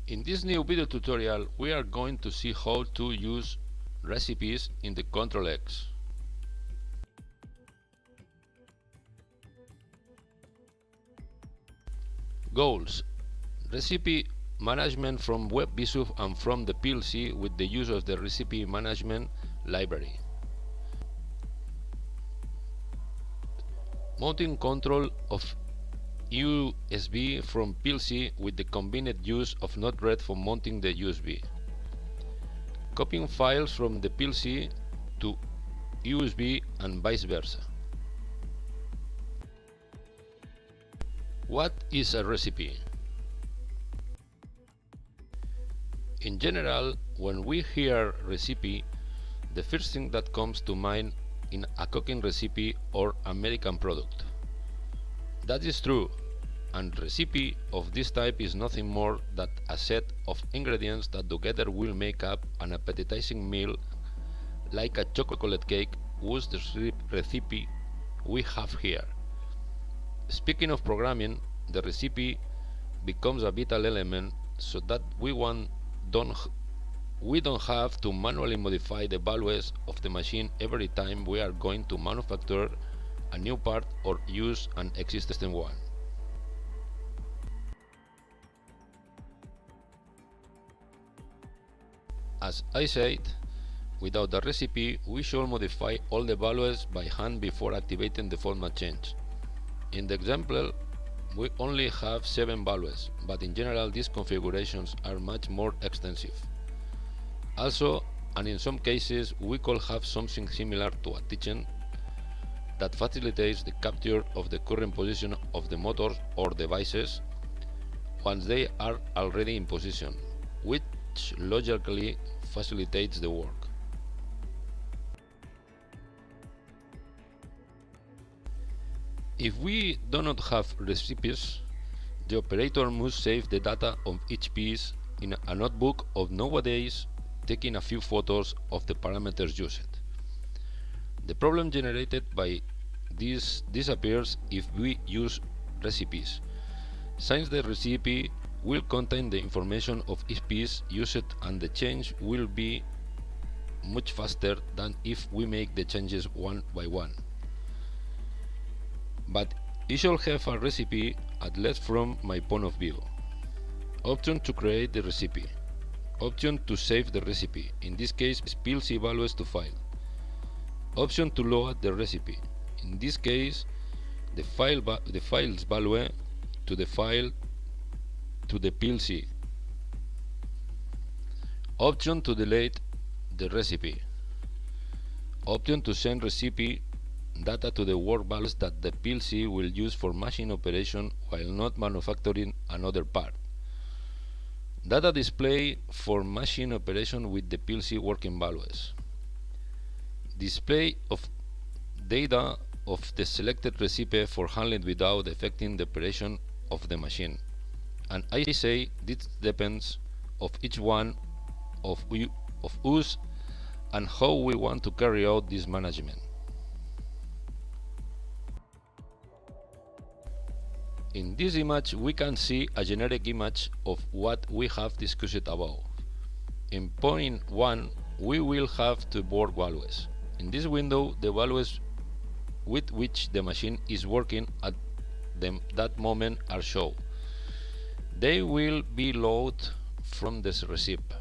In this new video tutorial, we are going to see how to use recipes in the ctrlX. Goals: recipe management from Web Visu and from the PLC with the use of the recipe management library. Mounting control of USB from PLC with the combined use of Nodered for mounting the USB. Copying files from the PLC to USB and vice versa. What is a recipe? In general, when we hear recipe, the first thing that comes to mind is a cooking recipe or American product. That is true, and recipe of this type is nothing more than a set of ingredients that together will make up an appetizing meal like a chocolate cake, whose recipe we have here. Speaking of programming, the recipe becomes a vital element so that we don't have to manually modify the values of the machine every time we are going to manufacture a new part or use an existing one. As I said, without the recipe, we should modify all the values by hand before activating the format change. In the example, we only have 7 values, but in general these configurations are much more extensive. Also, and in some cases, we could have something similar to a teaching that facilitates the capture of the current position of the motors or devices once they are already in position, which logically facilitates the work. If we do not have recipes, the operator must save the data of each piece in a notebook, or nowadays taking a few photos of the parameters used. The problem generated by this disappears if we use recipes, since the recipe will contain the information of each piece used and the change will be much faster than if we make the changes one by one. But you should have a recipe, at least from my point of view. Option to create the recipe. Option to save the recipe, in this case PLC values to file. Option to load the recipe, in this case the file's value to the file to the PLC. Option to delete the recipe. Option to send recipe data to the work values that the PLC will use for machine operation while not manufacturing another part. Data display for machine operation with the PLC working values. Display of data of the selected recipe for handling without affecting the operation of the machine. And I say this depends of each one of us and how we want to carry out this management. In this image we can see a generic image of what we have discussed above. In point 1 we will have two work values. In this window the values with which the machine is working at that moment are shown. They will be loaded from this recipe,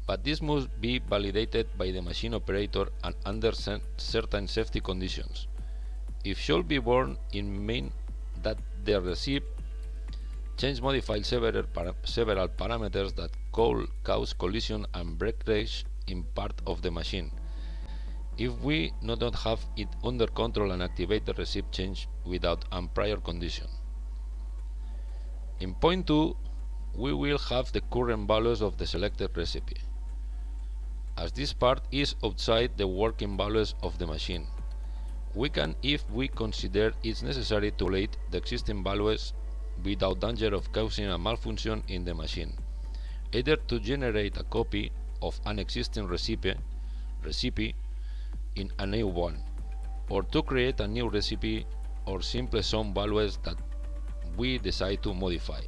but this must be validated by the machine operator and under certain safety conditions. It should be borne in mind that the recipe change modifies several parameters that could cause collision and breakage in part of the machine if we do not have it under control and activate the recipe change without a prior condition. In point 2, we will have the current values of the selected recipe, as this part is outside the working values of the machine. We can, if we consider it's necessary, to delete the existing values without danger of causing a malfunction in the machine, either to generate a copy of an existing recipe in a new one, or to create a new recipe, or simply some values that we decide to modify.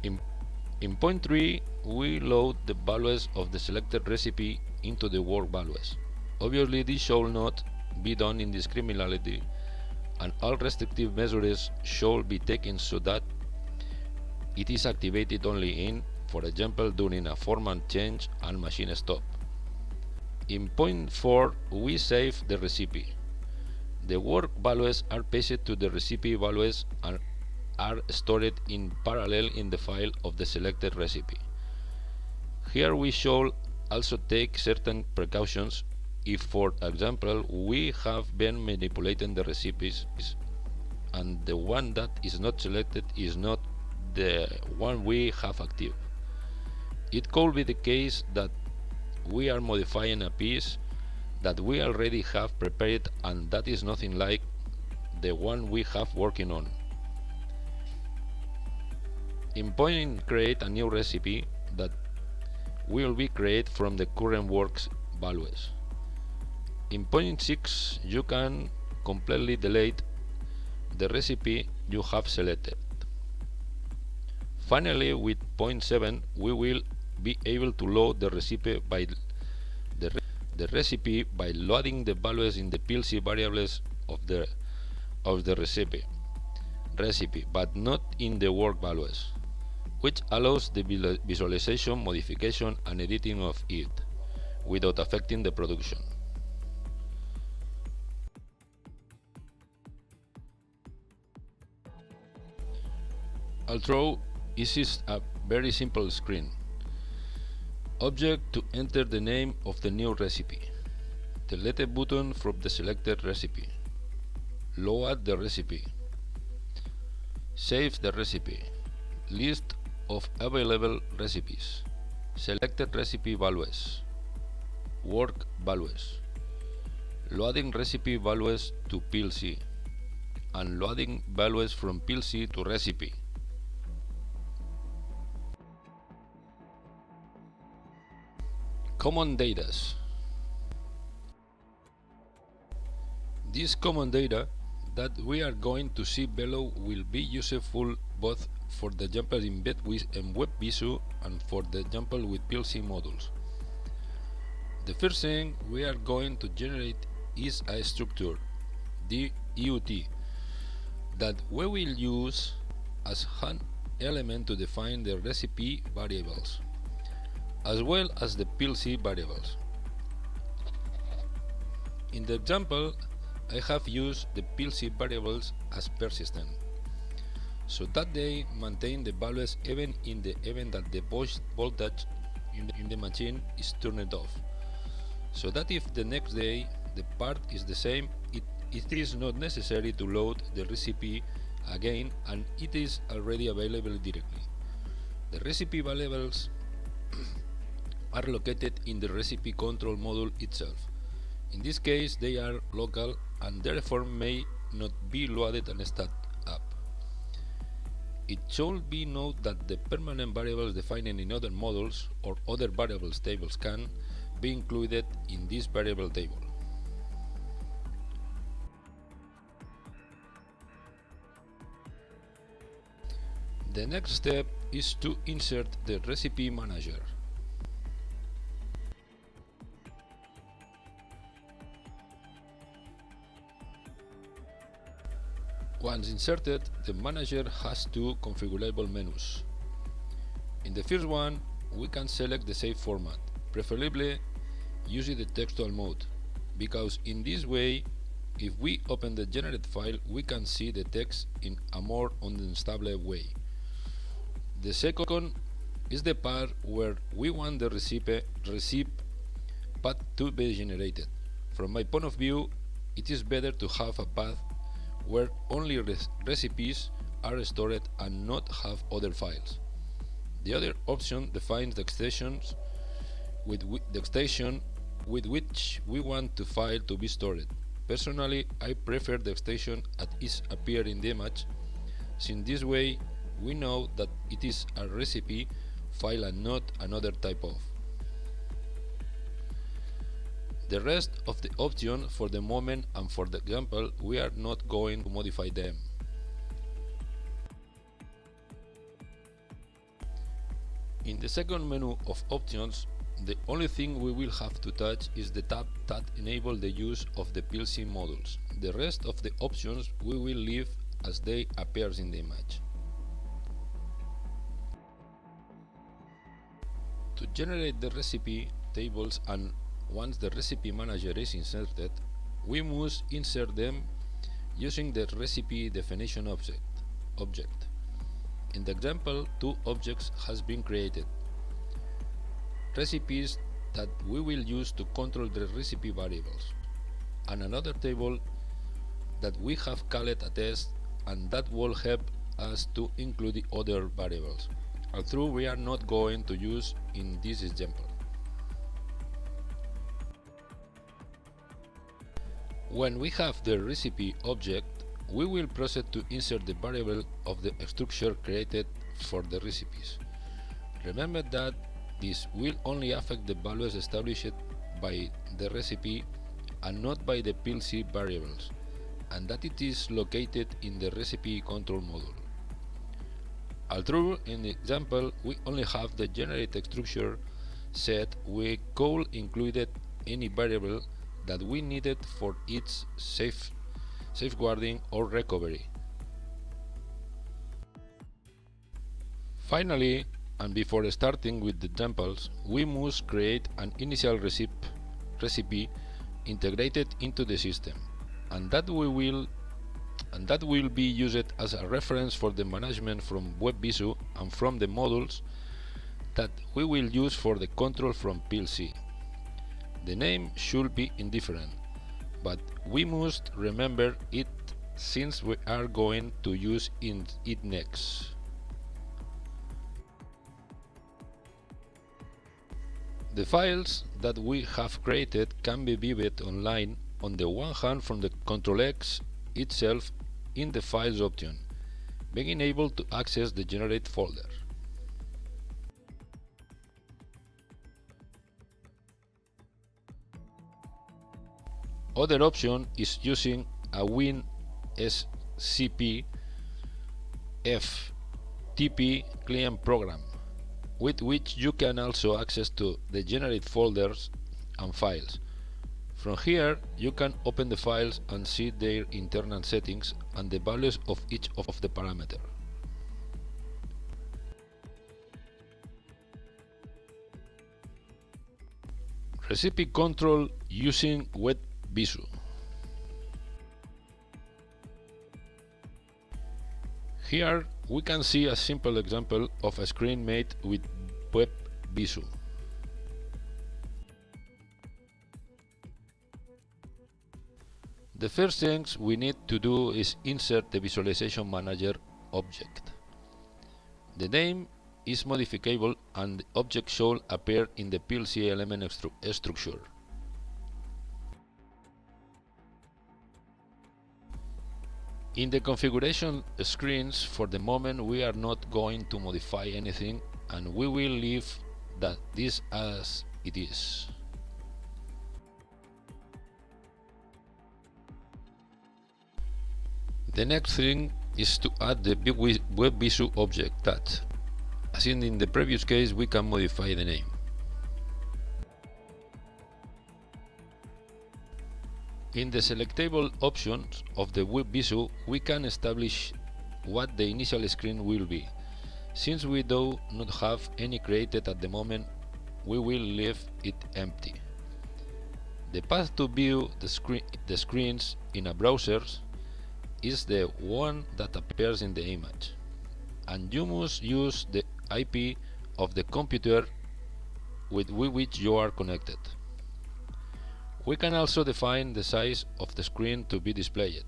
In, in point 3, we load the values of the selected recipe into the work values. Obviously, this should not be done indiscriminately, and all restrictive measures should be taken so that it is activated only in, for example, during a format change and machine stop. In point 4, we save the recipe. The work values are pasted to the recipe values and are stored in parallel in the file of the selected recipe. Here we should also take certain precautions if, for example, we have been manipulating the recipes and the one that is not selected is not the one we have active. It could be the case that we are modifying a piece that we already have prepared and that is nothing like the one we have working on. In point create a new recipe that will be created from the current works values. In point 6, you can completely delete the recipe you have selected. Finally, with point 7, we will be able to load the recipe by loading the values in the PLC variables of the recipe, but not in the work values, which allows the visualization, modification, and editing of it without affecting the production. Although this is a very simple screen. Object to enter the name of the new recipe. Delete button from the selected recipe. Load the recipe. Save the recipe. List of available recipes. Selected recipe values. Work values. Loading recipe values to PLC. And loading values from PLC to recipe. Common data. This common data that we are going to see below will be useful both for the example in Web Visu and for the example with PLC modules. The first thing we are going to generate is a structure, DUT, that we will use as an element to define the recipe variables, as well as the PLC variables. In the example, I have used the PLC variables as persistent, so that they maintain the values even in the event that the voltage in the machine is turned off, so that if the next day the part is the same, it is not necessary to load the recipe again and it is already available directly. The recipe variables are located in the recipe control module itself. In this case, they are local and therefore may not be loaded and start up. It should be noted that the permanent variables defined in other modules or other variables tables can be included in this variable table. The next step is to insert the recipe manager. Once inserted, the manager has two configurable menus. In the first one, we can select the save format, preferably using the textual mode, because in this way, if we open the generated file, we can see the text in a more unstable way. The second is the part where we want the recipe path to be generated. From my point of view, it is better to have a path where only recipes are stored and not have other files. The other option defines the extensions with which we want the file to be stored. Personally, I prefer the extension that is appear in the image, since this way we know that it is a recipe file and not another type of. The rest of the options for the moment and for the example, we are not going to modify them. In the second menu of options, the only thing we will have to touch is the tab that enables the use of the PLC modules. The rest of the options we will leave as they appear in the image. To generate the recipe tables, and once the recipe manager is inserted, we must insert them using the recipe definition object. In the example, two objects has been created. Recipes that we will use to control the recipe variables, and another table that we have called a test, and that will help us to include the other variables, although we are not going to use in this example. When we have the recipe object, we will proceed to insert the variable of the structure created for the recipes. Remember that this will only affect the values established by the recipe and not by the PLC variables, and that it is located in the recipe control module. Although in the example we only have the generate structure set, we could include any variable that we needed for its safeguarding or recovery. Finally, and before starting with the examples, we must create an initial recipe integrated into the system, and that will be used as a reference for the management from Web Visu and from the modules that we will use for the control from PLC. The name should be indifferent, but we must remember it since we are going to use it next. The files that we have created can be viewed online, on the one hand from the ctrlX itself in the Files option, being able to access the Generate folder. Other option is using a WinSCP FTP client program, with which you can also access to the Generate folders and files. From here, you can open the files and see their internal settings and the values of each of the parameters. Recipe control using Web Visu. Here we can see a simple example of a screen made with Web Visu. The first thing we need to do is insert the Visualization Manager object. The name is modifiable and the object should appear in the PLC element structure. In the configuration screens, for the moment we are not going to modify anything, and we will leave this as it is. The next thing is to add the Web Visu object that, as in the previous case, we can modify the name. In the selectable options of the Web Visu, we can establish what the initial screen will be. Since we do not have any created at the moment, we will leave it empty. The path to view the screens in a browser is the one that appears in the image, and you must use the IP of the computer with which you are connected. We can also define the size of the screen to be displayed.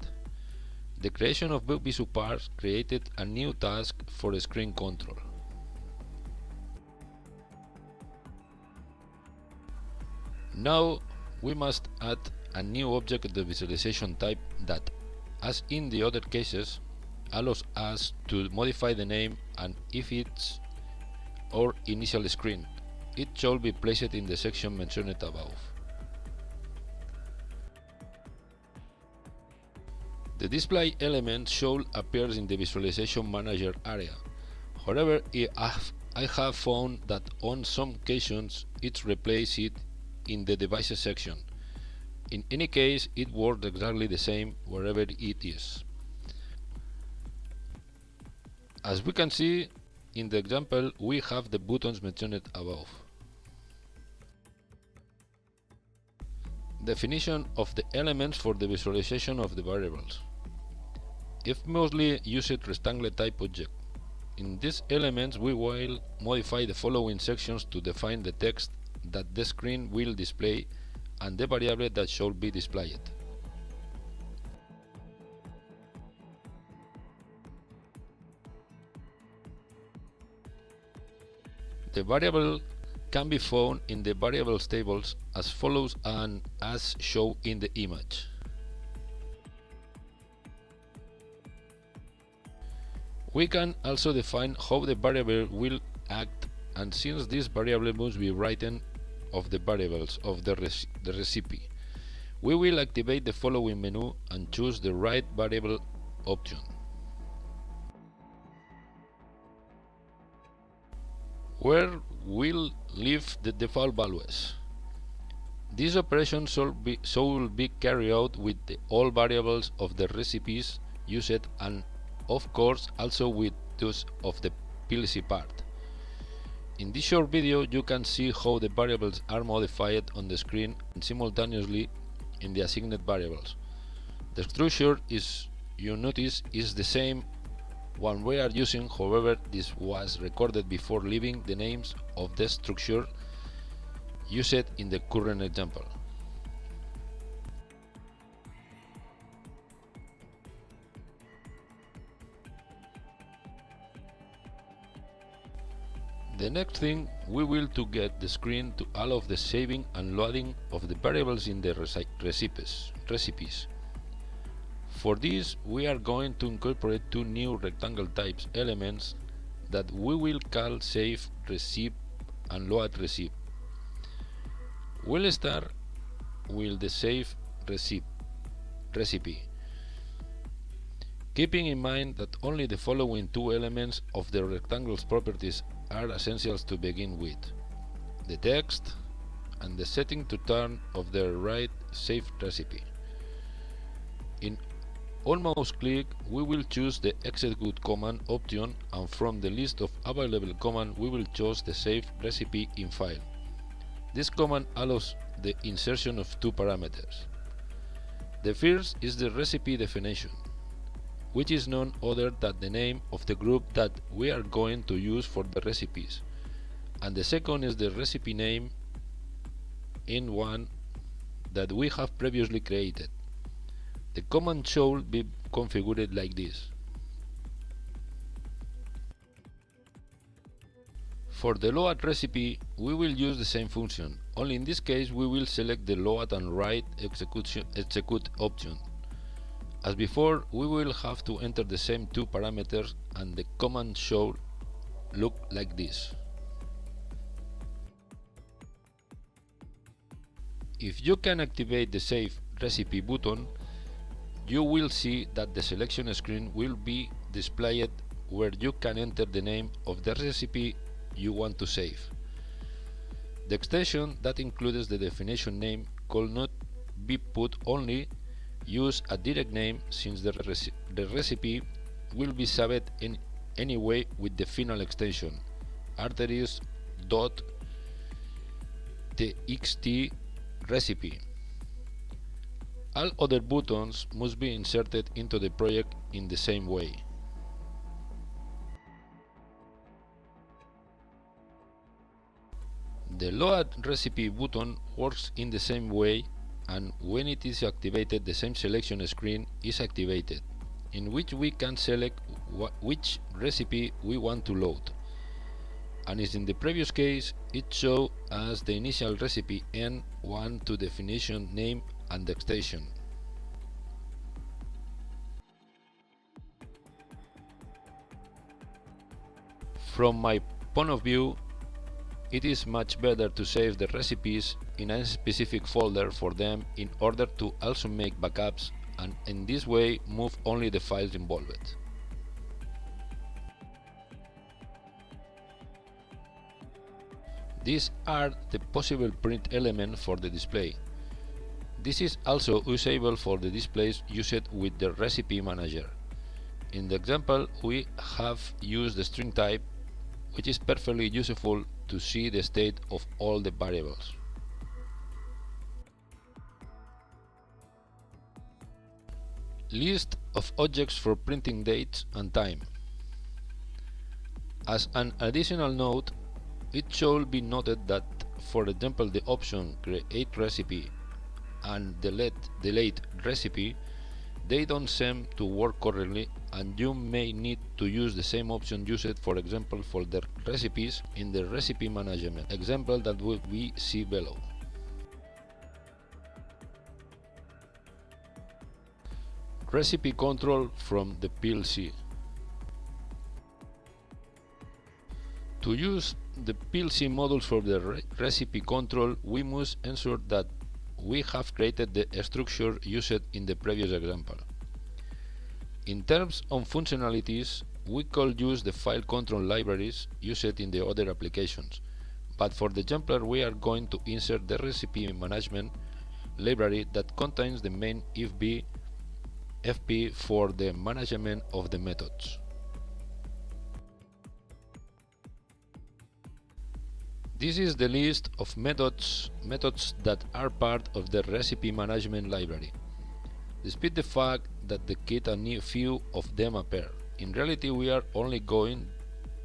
The creation of Web Visu parts created a new task for screen control. Now we must add a new object of the visualization type that, as in the other cases, allows us to modify the name, and if it's our initial screen, it should be placed in the section mentioned above. The display element should appear in the Visualization Manager area. However, I have found that on some occasions it replaces it in the devices section. In any case, it works exactly the same wherever it is. As we can see in the example, we have the buttons mentioned above. Definition of the elements for the visualization of the variables. If mostly used rectangle type object. In these elements we will modify the following sections to define the text that the screen will display and the variable that should be displayed. The variable can be found in the variables tables as follows and as shown in the image. We can also define how the variable will act, and since this variable must be written of the variables of the recipe, we will activate the following menu and choose the right variable option. Where we'll leave the default values. This operation should be carried out with all variables of the recipes used and of course also with those of the PLC part. In this short video you can see how the variables are modified on the screen and simultaneously in the assigned variables. The structure you notice is the same one we are using, however this was recorded before leaving the names of the structure used in the current example. The next thing we will to get the screen to allow the saving and loading of the variables in the recipes. For this we are going to incorporate two new rectangle types elements that we will call save receipt and load receipt. We'll start with the save recipe, keeping in mind that only the following two elements of the rectangle's properties are essentials to begin with: the text and the setting to turn of the right save recipe. In on mouse click we will choose the execute command option, and from the list of available commands we will choose the save recipe in file. This command allows the insertion of two parameters. The first is the recipe definition, which is none other than the name of the group that we are going to use for the recipes, and the second is the recipe name in one that we have previously created. The command should be configured like this. For the load recipe we will use the same function, only in this case we will select the load and write execute option. As before, we will have to enter the same two parameters and the command should look like this. If you can activate the save recipe button, you will see that the selection screen will be displayed where you can enter the name of the recipe you want to save. The extension that includes the definition name could not be put only use a direct name, since the recipe will be saved in any way with the final extension archivos.txt recipe. All other buttons must be inserted into the project in the same way. The load recipe button works in the same way, and when it is activated the same selection screen is activated, in which we can select which recipe we want to load, and as in the previous case it shows as the initial recipe N1 to definition name and extension. From my point of view, it is much better to save the recipes in a specific folder for them in order to also make backups, and in this way move only the files involved. These are the possible print elements for the display. This is also usable for the displays used with the recipe manager. In the example, we have used the string type, which is perfectly useful to see the state of all the variables. List of objects for printing dates and time. As an additional note, it should be noted that, for example, the option Create Recipe and Delete Recipe, they don't seem to work correctly, and you may need to use the same option used, for example, for the recipes in the recipe management example that we see below. Recipe control from the PLC. To use the PLC modules for the recipe control, we must ensure that we have created the structure used in the previous example. In terms of functionalities, we could use the file control libraries used in the other applications, but for the example we are going to insert the recipe management library that contains the main FP for the management of the methods. This is the list of methods that are part of the recipe management library. Despite the fact that the kit and few of them appear, in reality we are only going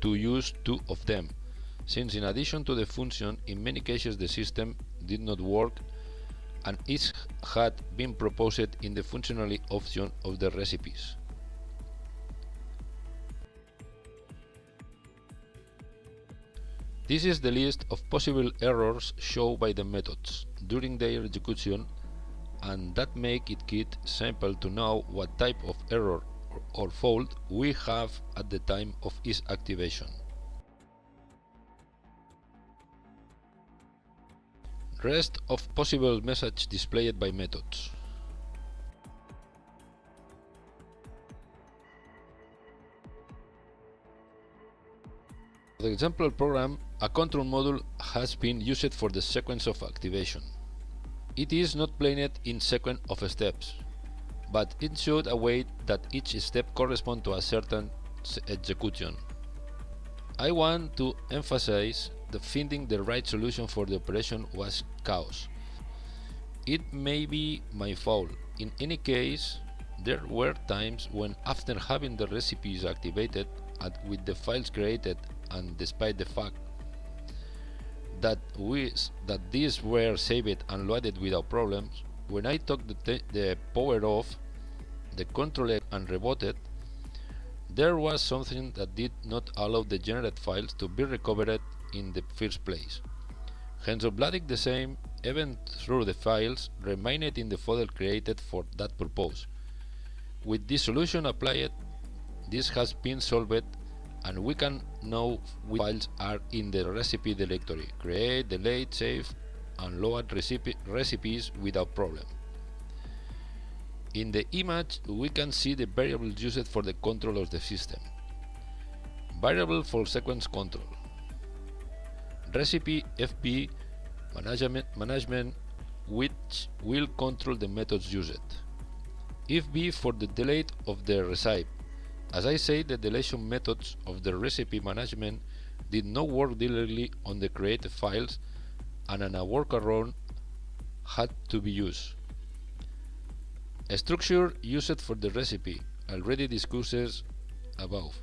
to use 2 of them, since in addition to the function, in many cases the system did not work and each had been proposed in the functionality option of the recipes. This is the list of possible errors shown by the methods during their execution, and that make it simple to know what type of error or fault we have at the time of its activation. Rest of possible message displayed by methods. For the example program, a control module has been used for the sequence of activation. It is not planned in sequence of steps, but it should await that each step corresponds to a certain execution. I want to emphasize that finding the right solution for the operation was chaos. It may be my fault. In any case, there were times when, after having the recipes activated and with the files created, and despite the fact that these were saved and loaded without problems, when I took the power off, the ctrlX and rebooted, there was something that did not allow the generated files to be recovered in the first place. Hence, uploading the same, even though the files remained in the folder created for that purpose. With this solution applied, this has been solved, and we can know which files are in the recipe directory, create, delete, save, and load recipes without problem. In the image, we can see the variables used for the control of the system. Variable for sequence control. Recipe FP management, which will control the methods used. FB for the delete of the recipe. As I said, the deletion methods of the recipe management did not work directly on the created files, and a workaround had to be used. A structure used for the recipe, already discussed above.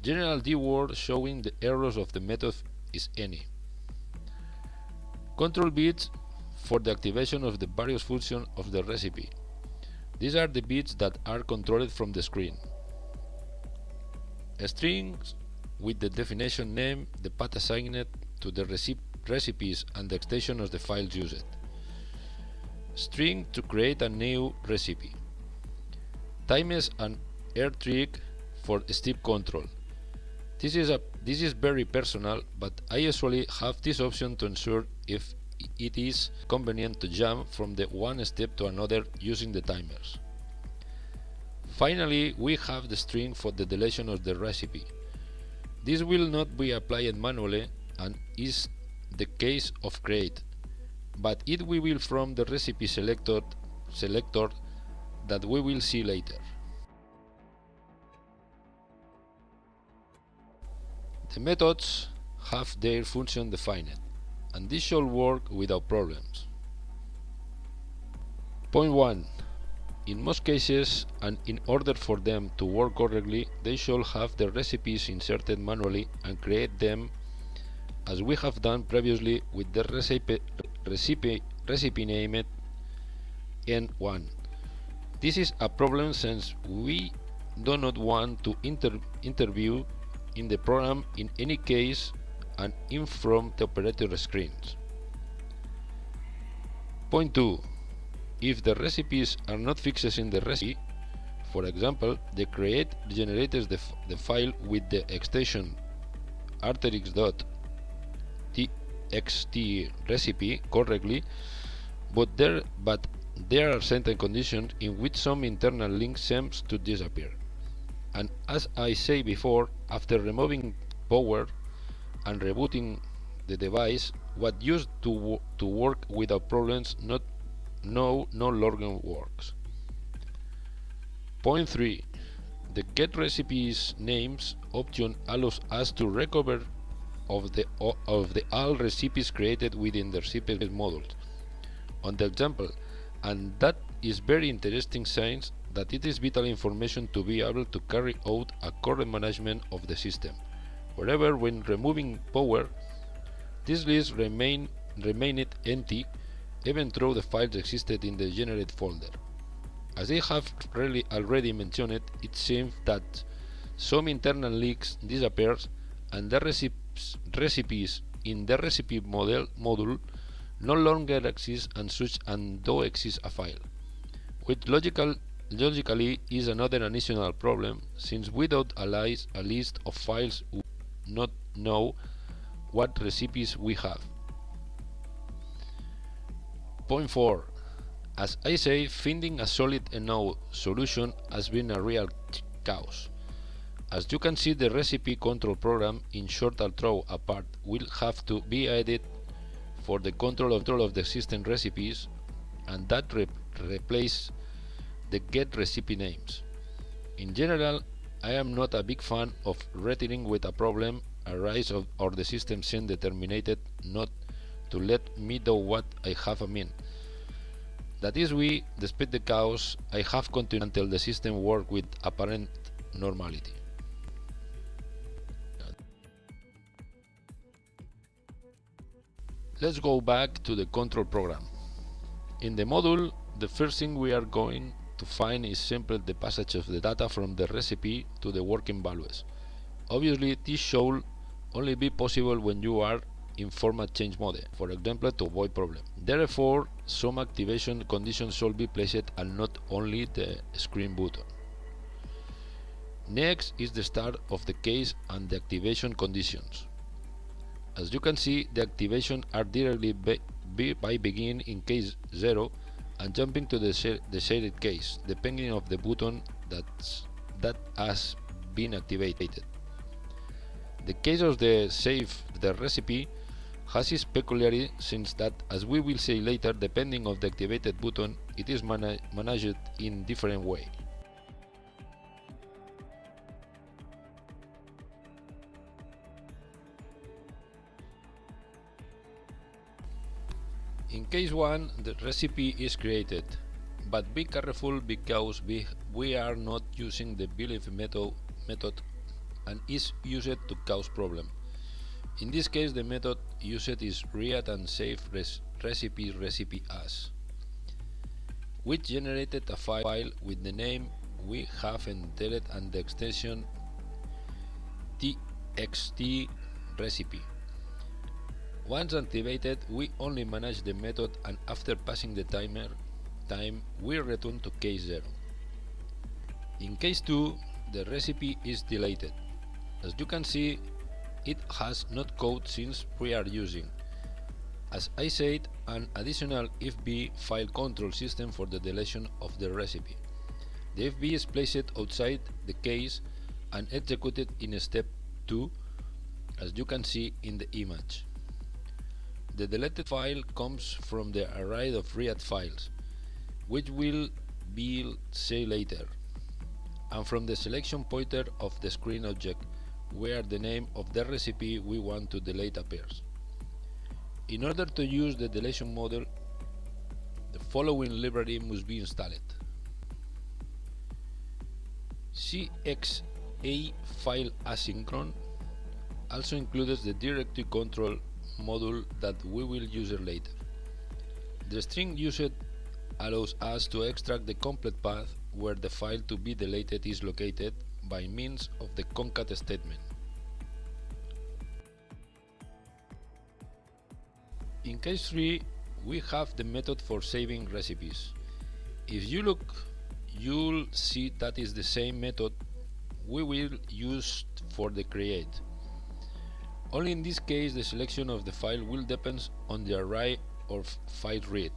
General D-word showing the errors of the method is any. Control bits for the activation of the various functions of the recipe. These are the bits that are controlled from the screen. Strings with the definition name, the path assigned to the recipes, and the extension of the files used. String to create a new recipe. Times and trick for step control. This is very personal, but I usually have this option to ensure if it is convenient to jump from the one step to another using the timers. Finally, we have the string for the deletion of the recipe. This will not be applied manually, and is the case of create, but it we will from the recipe selector that we will see later. The methods have their function defined, and this should work without problems. Point 1. In most cases, and in order for them to work correctly, they should have the recipes inserted manually and create them as we have done previously with the recipe named N1. This is a problem since we do not want to interview in the program in any case and in from the operator screens. Point 2. If the recipes are not fixed in the recipe, for example, the create generates the file with the extension ctrlX.txt recipe correctly, but there are certain conditions in which some internal link seems to disappear. And as I say before, after removing power and rebooting the device, what used to work without problems no longer works. Point 3. The get recipes names option allows us to recover of the all recipes created within the recipe modules on the example, and that is very interesting since that it is vital information to be able to carry out a correct management of the system. However, when removing power, this list remained empty even though the files existed in the generate folder. As I have already mentioned, it seems that some internal links disappear and the recipes in the recipe module no longer exist and do exist a file, which logically is another additional problem since without a list of files we do not know what recipes we have. Point 4. As I say, finding a solid enough solution has been a real chaos. As you can see, the recipe control program in short and throw apart will have to be added for the control of the system recipes, and that replace the get recipe names. In general, I am not a big fan of returning with a problem arise or the system send determined not to let me know what I have mean. That is why, despite the chaos, I have continued until the system worked with apparent normality. Let's go back to the control program. In the module, the first thing we are going to find is simply the passage of the data from the recipe to the working values. Obviously, this should only be possible when you are in format change mode, for example, to avoid problem. Therefore, some activation conditions should be placed and not only the screen button. Next is the start of the case and the activation conditions. As you can see, the activation are directly by begin in case 0 and jumping to the shared case, depending on the button that has been activated. The case of the save the recipe has its peculiarity since that, as we will see later, depending on the activated button, it is managed in different way. In case 1, the recipe is created, but be careful because we are not using the belief method and is used to cause problem. In this case, the method used is read and save recipe as, which generated a file with the name we have entered and the extension txt recipe. Once activated, we only manage the method, and after passing the time, we return to case 0. In case 2, the recipe is deleted. As you can see, it has not code since we are using, as I said, an additional FB file control system for the deletion of the recipe. The FB is placed outside the case and executed in step 2 as you can see in the image. The deleted file comes from the array of read files, which will be seen later, and from the selection pointer of the screen object, where the name of the recipe we want to delete appears. In order to use the deletion model, the following library must be installed. CXA file asynchron also includes the directory control module that we will use later. The string used allows us to extract the complete path where the file to be deleted is located by means of the concat statement. In case 3, we have the method for saving recipes. If you look, you'll see that is the same method we will use for the create. Only in this case the selection of the file will depend on the array of file read.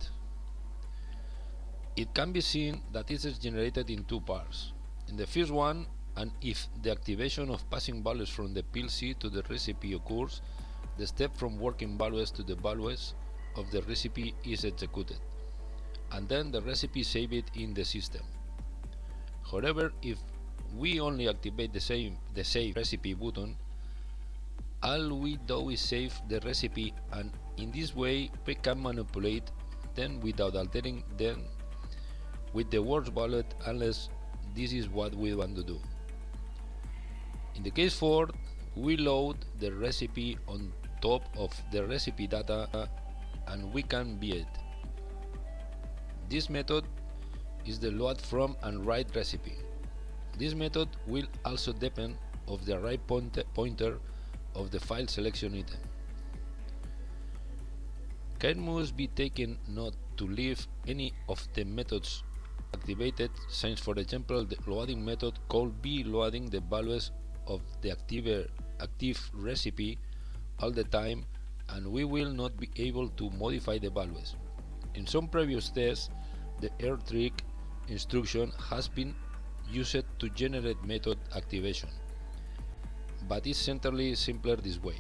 It can be seen that it is generated in two parts. In the first one, and if the activation of passing values from the PLC to the recipe occurs, the step from working values to the values of the recipe is executed, and then the recipe is saved in the system. However, if we only activate the save recipe button, all we do is save the recipe, and in this way we can manipulate them without altering them with the word value unless this is what we want to do. In the case 4, we load the recipe on top of the recipe data and we can view it. This method is the load from and write recipe. This method will also depend of the array pointer of the file selection item. Care must be taken not to leave any of the methods activated, since for example the loading method could be loading the values of the active recipe all the time, and we will not be able to modify the values. In some previous tests, the trick instruction has been used to generate method activation, but it's certainly simpler this way.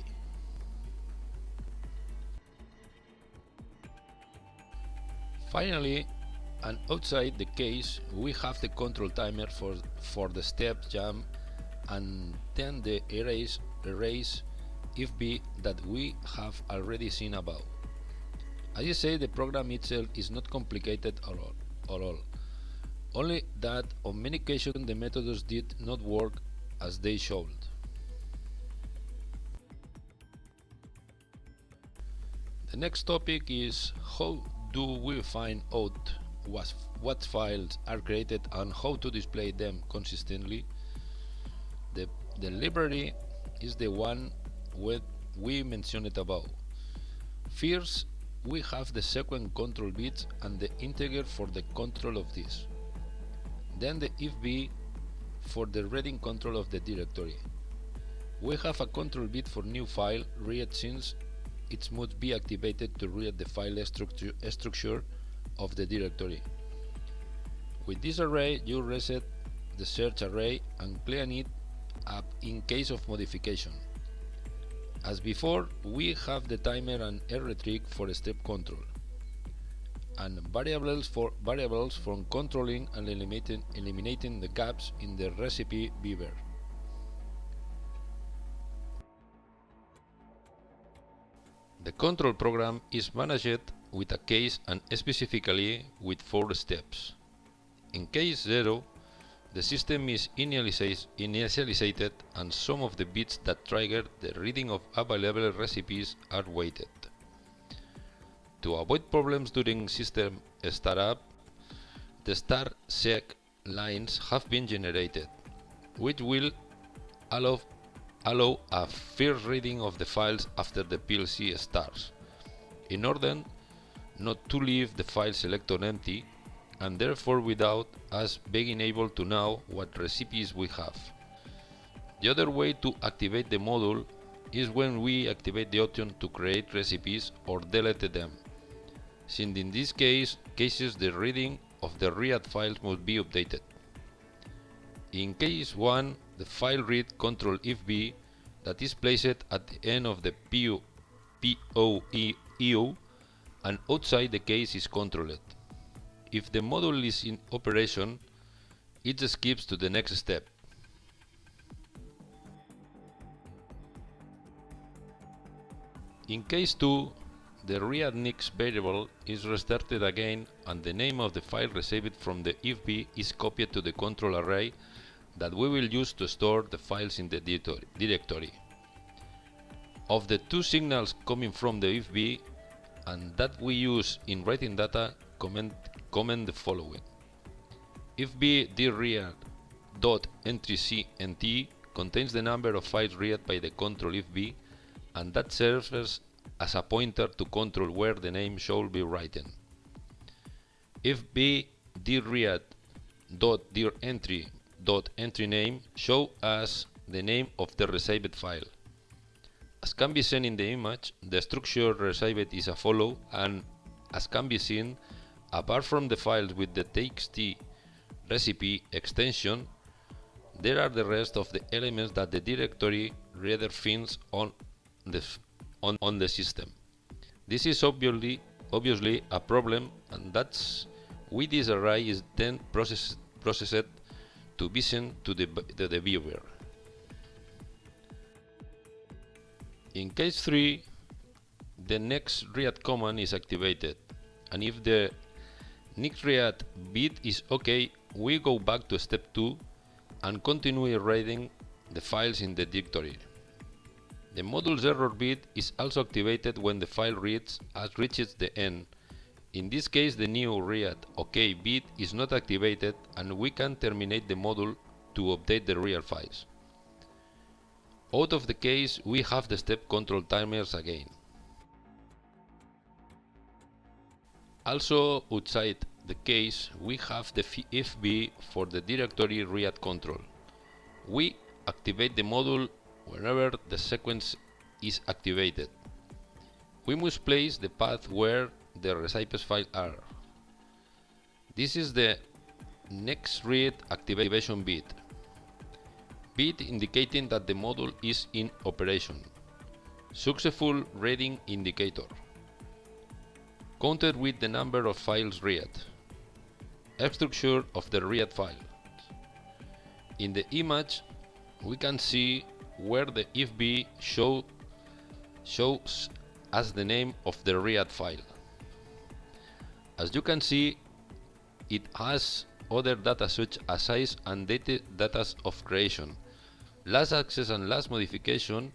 Finally, and outside the case, we have the control timer for the step jump, and then the erase if be that we have already seen above. As I say, the program itself is not complicated at all, only that on many occasions the methods did not work as they should. The next topic is how do we find out what files are created and how to display them consistently. The library is the one we mentioned above. First, we have the sequence control bits and the integer for the control of this. Then the if b for the reading control of the directory. We have a control bit for new file read, since it must be activated to read the file structure of the directory. With this array, you reset the search array and clean it up in case of modification. As before, we have the timer and error trick for step control, and variables for controlling and eliminating the gaps in the recipe beaver. The control program is managed with a case and specifically with 4 steps. In case 0, the system is initialized and some of the bits that trigger the reading of available recipes are waited. To avoid problems during system startup, the start sec lines have been generated, which will allow a first reading of the files after the PLC starts, in order not to leave the file selector empty, and therefore without us being able to know what recipes we have. The other way to activate the module is when we activate the option to create recipes or delete them, since in these cases the reading of the read files must be updated. In case 1, the file read control if b that is placed at the end of the POEU and outside the case is controlled. If the module is in operation, it skips to the next step. In case 2, the readNix variable is restarted again and the name of the file received from the ifb is copied to the control array that we will use to store the files in the directory. Of the 2 signals coming from the ifb and that we use in writing data, comment the following. ifb dread.entryCNT contains the number of files read by the control ifb, and that serves as a pointer to control where the name should be written. ifb dread.dirEntry.entryName show us the name of the received file. As can be seen in the image, the structure received is as follows, and as can be seen, apart from the files with the txt recipe extension, there are the rest of the elements that the directory reader finds on the system. This is obviously a problem, and that's why this array is then processed to be sent to the viewer. In case 3, the next read command is activated, and if the next read bit is OK, we go back to step 2 and continue reading the files in the directory. The module's error bit is also activated when the file reaches the end. In this case, the new read OK bit is not activated, and we can terminate the module to update the real files. Out of the case, we have the step control timers again. Also outside the case, we have the ifb for the directory read control. We activate the module whenever the sequence is activated. We must place the path where the received files are. This is the next read activation bit indicating that the module is in operation. Successful reading indicator. Counted with the number of files read. Structure of the read file. In the image, we can see where the ifb shows as the name of the read file. As you can see, it has other data such as size and data of creation, last access and last modification,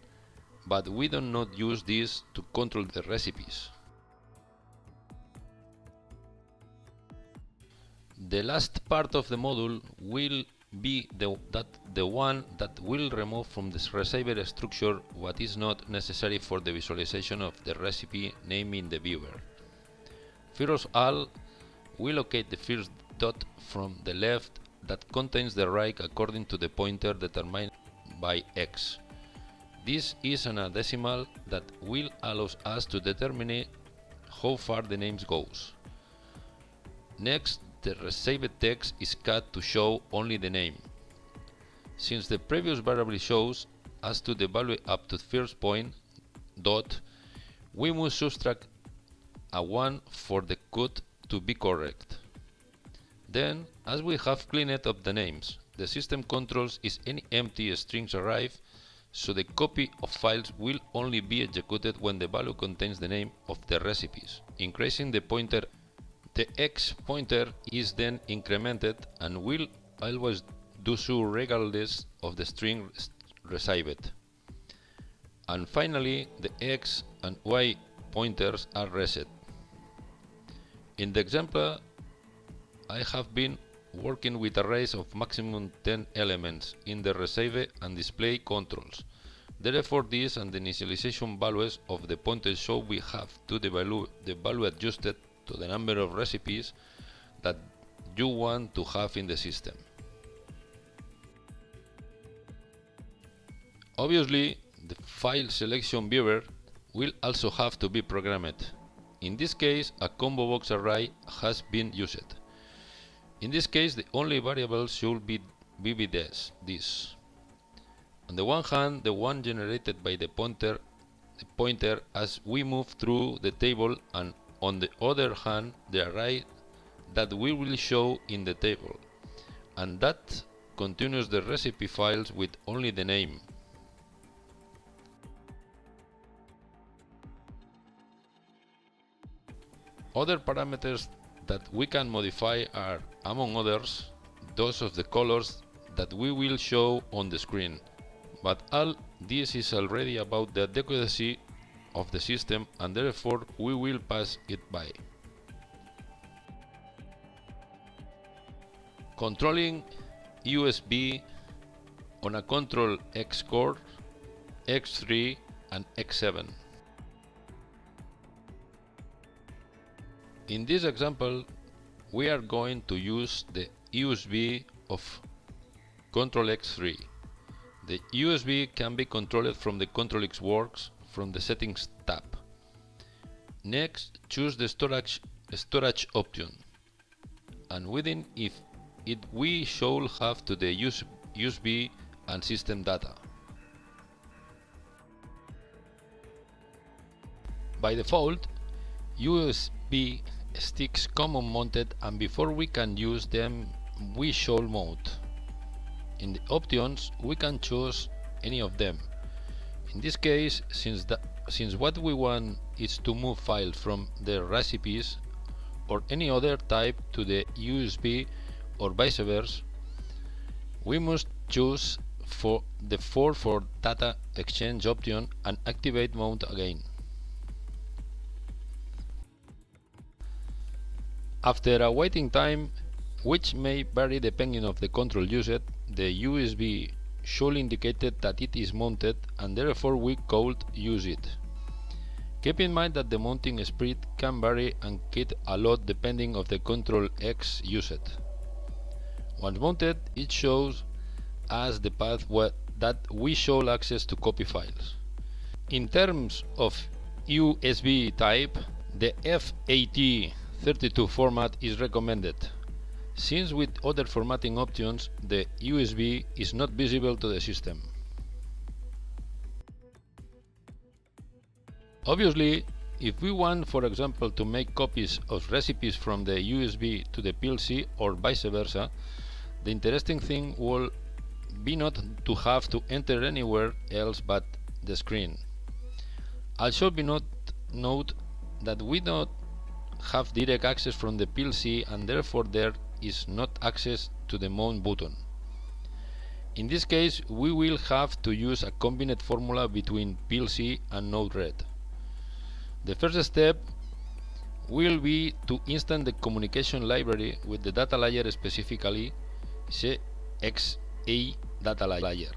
but we do not use this to control the recipes. The last part of the module will be the one that will remove from the receiver structure what is not necessary for the visualization of the recipe name in the viewer. First of all, we locate the first dot from the left that contains the right according to the pointer determined by X. This is a decimal that will allow us to determine how far the name goes. Next, the received text is cut to show only the name. Since the previous variable shows as to the value up to the first point, dot, we must subtract a 1 for the cut to be correct. Then, as we have cleaned up the names, the system controls if any empty strings arrive, so the copy of files will only be executed when the value contains the name of the recipes, increasing the pointer. The X pointer is then incremented and will always do so regardless of the string received. And finally, the X and Y pointers are reset. In the example, I have been working with arrays of maximum 10 elements in the receive and display controls. Therefore, this and the initialization values of the pointers show we have to the value adjusted to the number of recipes that you want to have in the system. Obviously, the file selection viewer will also have to be programmed. In this case, a combo box array has been used. In this case, the only variable should be this. On the one hand, the one generated by the pointer as we move through the table, and on the other hand, the array that we will show in the table, and that continues the recipe files with only the name. Other parameters that we can modify are, among others, those of the colors that we will show on the screen. But all this is already about the adequacy of the system, and therefore we will pass it by. Controlling USB on a ctrlX core, X3 and X7. In this example, we are going to use the USB of ctrlX3. The USB can be controlled from the ctrlX works from the Settings tab. Next, choose the storage option, and within it we should have to the USB and system data. By default, USB sticks come unmounted, and before we can use them, we should mount. In the options, we can choose any of them. In this case, since what we want is to move files from the recipes or any other type to the USB or Viceversa, we must choose for the for data exchange option and activate mount again. After a waiting time, which may vary depending on the control used, the USB should indicate that it is mounted, and therefore we could use it. Keep in mind that the mounting speed can vary and kit a lot depending on the ctrlX used. Once mounted, it shows us the path that we should access to copy files. In terms of USB type, the FAT32 format is recommended, since with other formatting options the USB is not visible to the system. Obviously, if we want, for example, to make copies of recipes from the USB to the PLC or vice versa, the interesting thing will be not to have to enter anywhere else but the screen. Also note that we don't have direct access from the PLC, and therefore there is not access to the mount button. In this case, we will have to use a combined formula between PLC and Nodered. The first step will be to install the communication library with the data layer, specifically CXA data layer.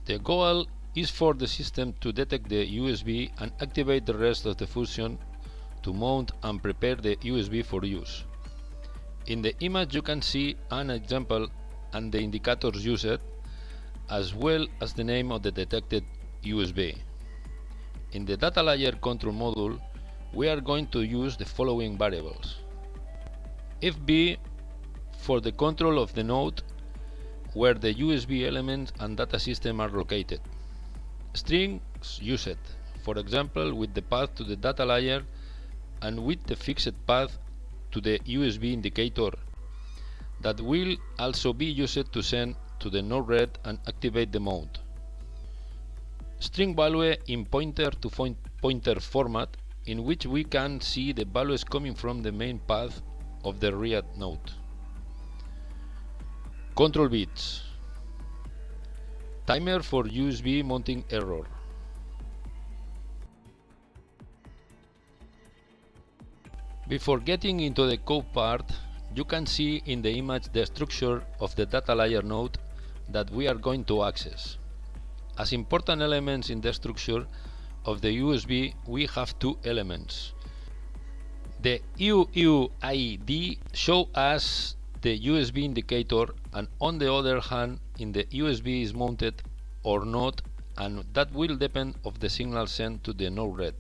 The goal is for the system to detect the USB and activate the rest of the function to mount and prepare the USB for use. In the image you can see an example and the indicators used, as well as the name of the detected USB. In the data layer control module, we are going to use the following variables. FB for the control of the node where the USB elements and data system are located. Strings used, for example, with the path to the data layer and with the fixed path to the USB indicator that will also be used to send to the Nodered and activate the mount. String value in pointer to pointer format, in which we can see the values coming from the main path of the read node. Control bits. Timer for USB mounting error. Before getting into the code part, you can see in the image the structure of the data layer node that we are going to access. As important elements in the structure of the USB, we have two elements. The UUID shows us the USB indicator, and on the other hand, in the USB is mounted or not, and that will depend of the signal sent to the Nodered.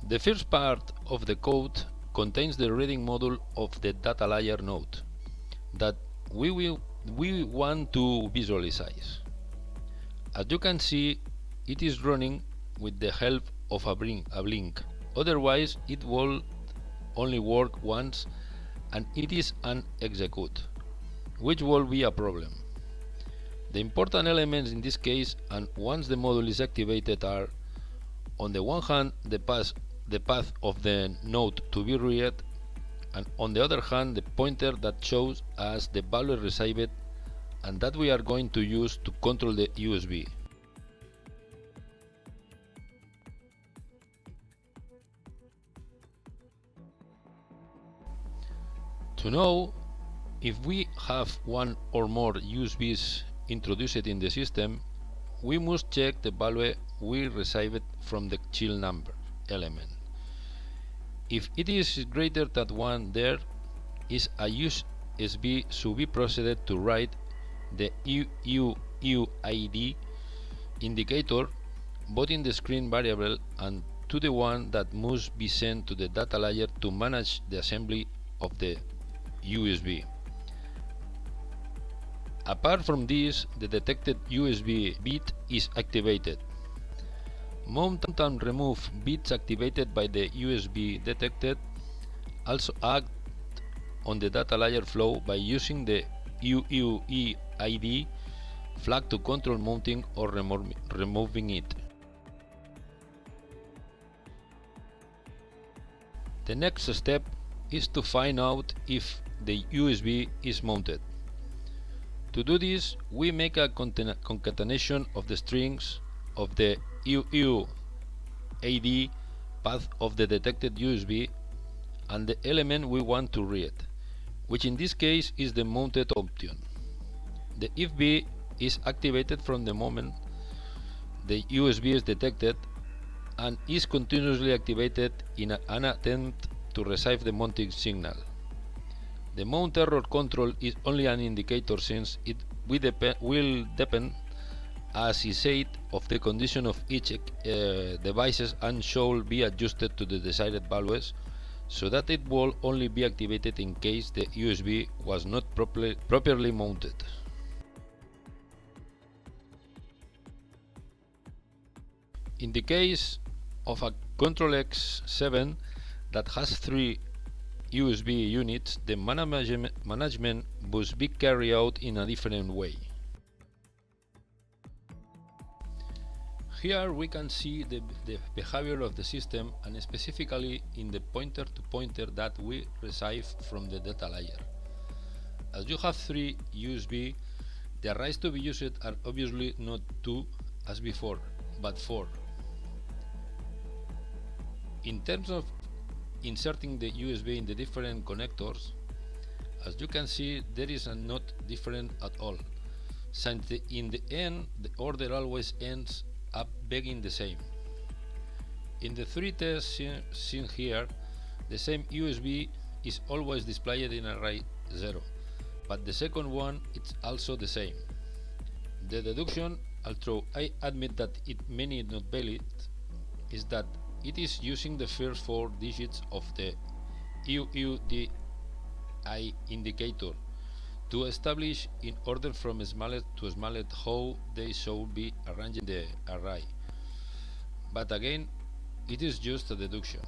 The first part of the code contains the reading module of the data layer node that we want to visualize. As you can see, it is running with the help of a blink. Otherwise, it will only work once and it is an execute, which will be a problem. The important elements in this case, and once the module is activated, are on the one hand the path of the node to be read, and on the other hand the pointer that shows us the value received and that we are going to use to control the USB. To know if we have one or more USBs introduced in the system, we must check the value we received from the child number element. If it is greater than 1, there is a USB should be proceeded to write the UUID indicator both in the screen variable and to the one that must be sent to the data layer to manage the assembly of the USB. Apart from this, the detected USB bit is activated. Mount and remove bits activated by the USB detected also act on the data layer flow by using the UUID flag to control mounting or removing it. The next step is to find out if the USB is mounted. To do this, we make a concatenation of the strings of the UUID path of the detected USB and the element we want to read, which in this case is the mounted option. The if bit is activated from the moment the USB is detected and is continuously activated in an attempt to receive the mounting signal. The mount error control is only an indicator since it will depend, as is said, of the condition of each devices and should be adjusted to the desired values so that it will only be activated in case the USB was not properly mounted. In the case of a ctrlX 7 that has 3 USB units, the management must be carried out in a different way. Here we can see the behavior of the system and specifically in the pointer-to-pointer that we receive from the data layer. As you have 3 USB, the arrays to be used are obviously not 2 as before, but 4. In terms of inserting the USB in the different connectors, as you can see, there is not different at all, since in the end the order always ends up being the same. In the 3 tests seen here, the same USB is always displayed in array 0, but the second one is also the same. The deduction, although I admit that it may not valid, is that it is using the first 4 digits of the UUID indicator to establish in order from smallest to smallest how they should be arranged in the array. But again, it is just a deduction.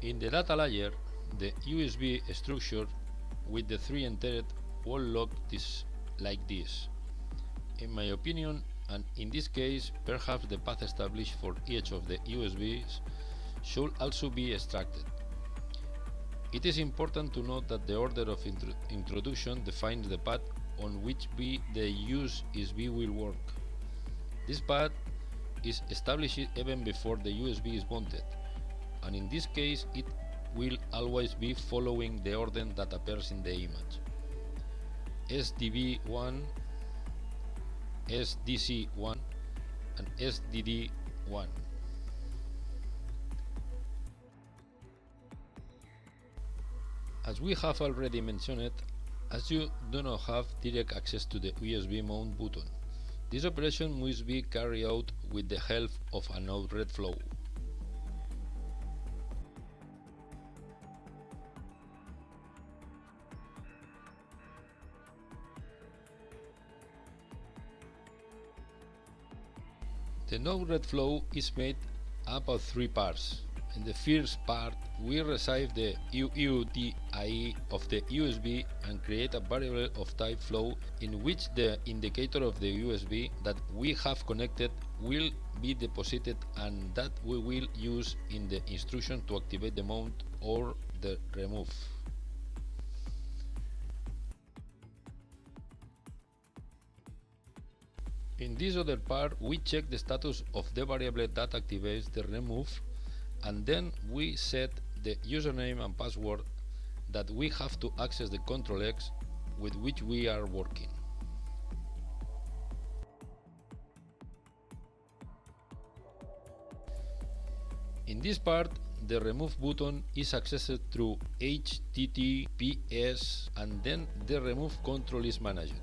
In the data layer, the USB structure with the 3 entered will look like this. In my opinion, and in this case, perhaps the path established for each of the USBs should also be extracted. It is important to note that the order of introduction defines the path on which the USB will work. This path is established even before the USB is mounted, and in this case it will always be following the order that appears in the image. SDB1, SDC1 and SDD1. As we have already mentioned, as you do not have direct access to the USB mount button, This operation must be carried out with the help of a Nodered flow. The Nodered flow is made up of three parts. In the first part, we receive the UUTIE of the USB and create a variable of type flow in which the indicator of the USB that we have connected will be deposited and that we will use in the instruction to activate the mount or the remove. In this other part, we check the status of the variable that activates the remove, and then we set the username and password that we have to access the ctrlX with which we are working. In this part, the remove button is accessed through HTTPS and then the remove control is managed.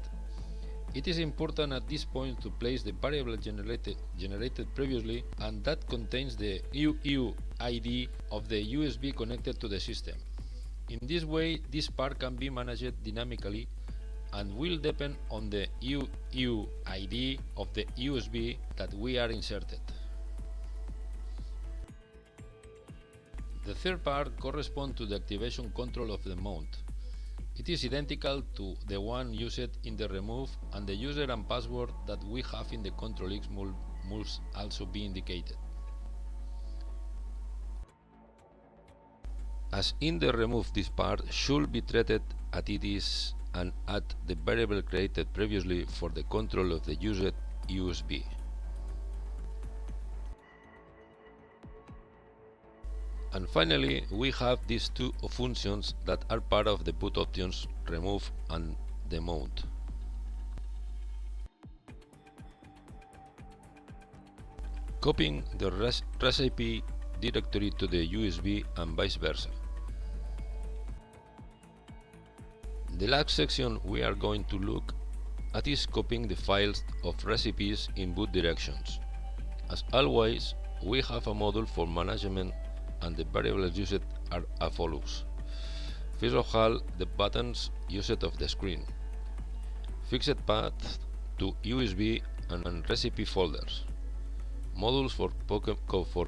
It is important at this point to place the variable generated previously and that contains the UUID of the USB connected to the system. In this way, this part can be managed dynamically and will depend on the UUID of the USB that we are inserted. The third part corresponds to the activation control of the mount. It is identical to the one used in the remove, and the user and password that we have in the ctrlX must also be indicated. As in the remove, this part should be treated as it is and add the variable created previously for the control of the used USB. And finally, we have these two functions that are part of the boot options, remove and the mount. Copying the recipe directory to the USB and vice versa. The last section we are going to look at is copying the files of recipes in boot directions. As always, we have a module for management and the variables used are as follows. First of all, the buttons used of the screen, fixed path to USB and recipe folders, modules for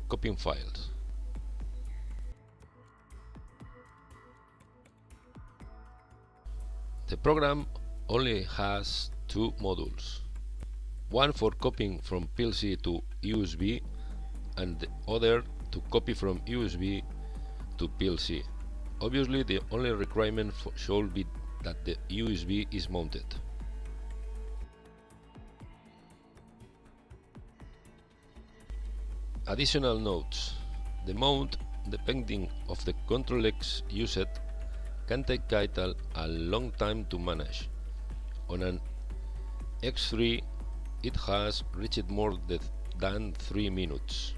copying files. The program only has two modules, one for copying from PLC to USB and the other to copy from USB to PLC. Obviously, the only requirement should be that the USB is mounted. Additional notes. The mount, depending of the ctrlX used, can take quite a long time to manage. On an X3, it has reached more than 3 minutes.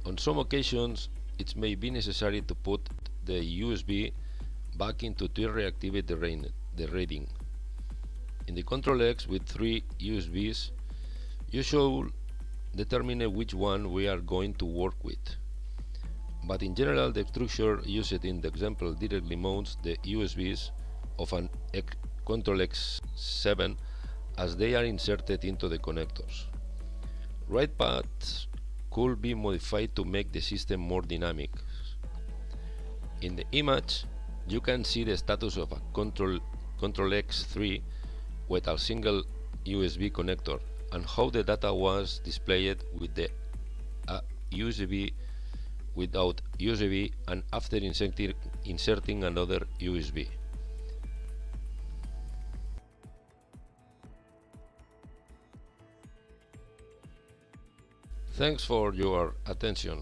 On some occasions, it may be necessary to put the USB back into to reactivate the reading. In the ctrlX with 3 USBs, you should determine which one we are going to work with. But in general, the structure used in the example directly mounts the USBs of an ctrlX7 as they are inserted into the connectors. Write paths could be modified to make the system more dynamic. In the image, you can see the status of a ctrlX3 with a single USB connector and how the data was displayed with the USB without USB and after inserting another USB. Thanks for your attention.